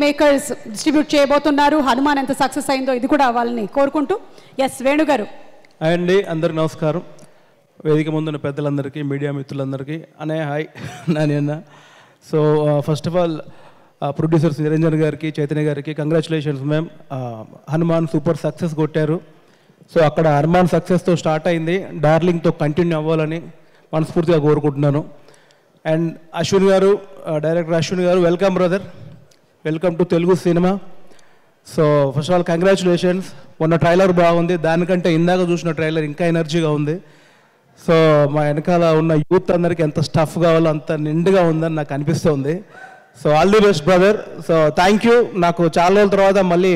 Makers distribute చేయబోతున్నారు. హనుమాన్ ఎంత success అయిందో ఇది కూడా వాళ్ళని కోరుకుంటూ. ఎస్ వేణు గారు. అండి అందరికి నమస్కారం. వేదిక ముందున్న పెద్దలందరికీ, మీడియా మిత్రులందరికీ అనే హాయ్ నాన్న. So first of all producers Niranjan గారికి, చైతన్య గారికి congratulations ma'am. Hanuman super success కొట్టారు. సో అక్కడ హనుమాన్ సక్సెస్తో స్టార్ట్ అయింది, డార్లింగ్తో కంటిన్యూ అవ్వాలని మనస్ఫూర్తిగా కోరుకుంటున్నాను. అండ్ అశ్విన్ గారు, డైరెక్టర్ అశ్విన్ గారు, welcome brother, welcome to Telugu cinema. So first of all congratulations. మొన్న ట్రైలర్ బాగుంది, దానికంటే ఇందాక చూసిన ట్రైలర్ ఇంకా ఎనర్జీగా ఉంది. సో మా వెనకాల ఉన్న యూత్ అందరికీ ఎంత స్టఫ్ కావాలో అంత నిండుగా ఉందని నాకు అనిపిస్తుంది. So all the best brother. So thank you. నాకు చాలా రోజుల తర్వాత మళ్ళీ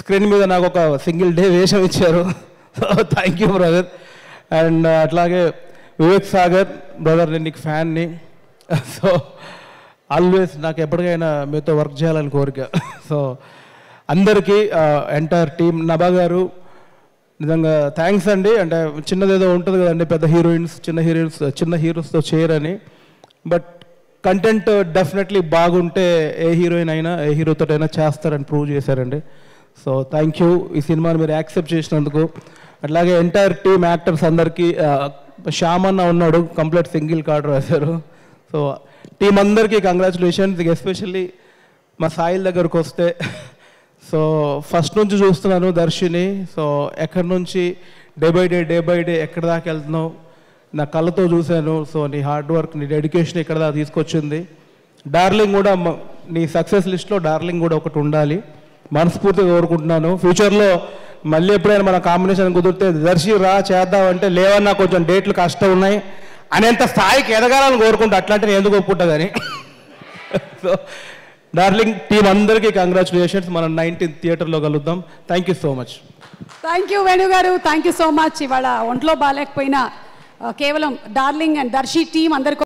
స్క్రీన్ మీద నాకు ఒక సింగిల్ డే వేషం ఇచ్చారు. So thank you brother. And అట్లాగే వివేక్ సాగర్ బ్రదర్, నేను నీకు ఫ్యాన్ని. సో ఆల్వేస్ నాకు ఎప్పటికైనా మీతో వర్క్ చేయాలని కోరిక. సో అందరికీ ఎంటైర్ టీమ్, నభా గారు నిజంగా థ్యాంక్స్ అండి. అంటే చిన్నదేదో ఉంటుంది కదండి, పెద్ద హీరోయిన్స్ చిన్న హీరోస్తో చేయరని. బట్ కంటెంట్ డెఫినెట్లీ బాగుంటే ఏ హీరోయిన్ అయినా ఏ హీరోతో అయినా చేస్తారని ప్రూవ్ చేశారండి. సో థ్యాంక్ యూ ఈ సినిమాని మీరు యాక్సెప్ట్ చేసినందుకు. అట్లాగే ఎంటైర్ టీమ్ యాక్టర్స్ అందరికీ, శ్యామన్న ఉన్నాడు, కంప్లీట్ సింగిల్ కార్డ్ రాశారు. సో టీం అందరికీ కంగ్రాచులేషన్స్. ఎస్పెషల్లీ మా సాయిల్ దగ్గరకు వస్తే, సో ఫస్ట్ నుంచి చూస్తున్నాను దర్శిని. సో ఎక్కడి నుంచి డే బై డే ఎక్కడి దాకా వెళ్తున్నావు నా కళ్ళతో చూశాను. సో నీ హార్డ్ వర్క్, నీ డెడికేషన్ ఇక్కడ దాకా తీసుకొచ్చింది. డార్లింగ్ కూడా, నీ సక్సెస్ లిస్ట్లో డార్లింగ్ కూడా ఒకటి ఉండాలి మనస్ఫూర్తిగా కోరుకుంటున్నాను. ఫ్యూచర్లో మళ్ళీ ఎప్పుడైనా మన కాంబినేషన్ కుదిరితే దర్శి రా చేద్దామంటే, లేవన్నా కొంచెం డేట్లు కష్టం ఉన్నాయి అనేంత స్థాయికి ఎదగాలని కోరుకుంటా. అట్లాంటి నేను ఎందుకు ఒప్పుకుంటా కానీ. సో డార్లింగ్ టీం అందరికీ కంగ్రాచులేషన్స్. మనం 19th థియేటర్లో కలుద్దాం. Thank you so much. Thank you Venu గారు, థ్యాంక్ యూ సో మచ్. ఇవాళ ఒంట్లో బాగాలేకపోయినా కేవలం డార్లింగ్ అండ్ దర్శి టీం అందరికీ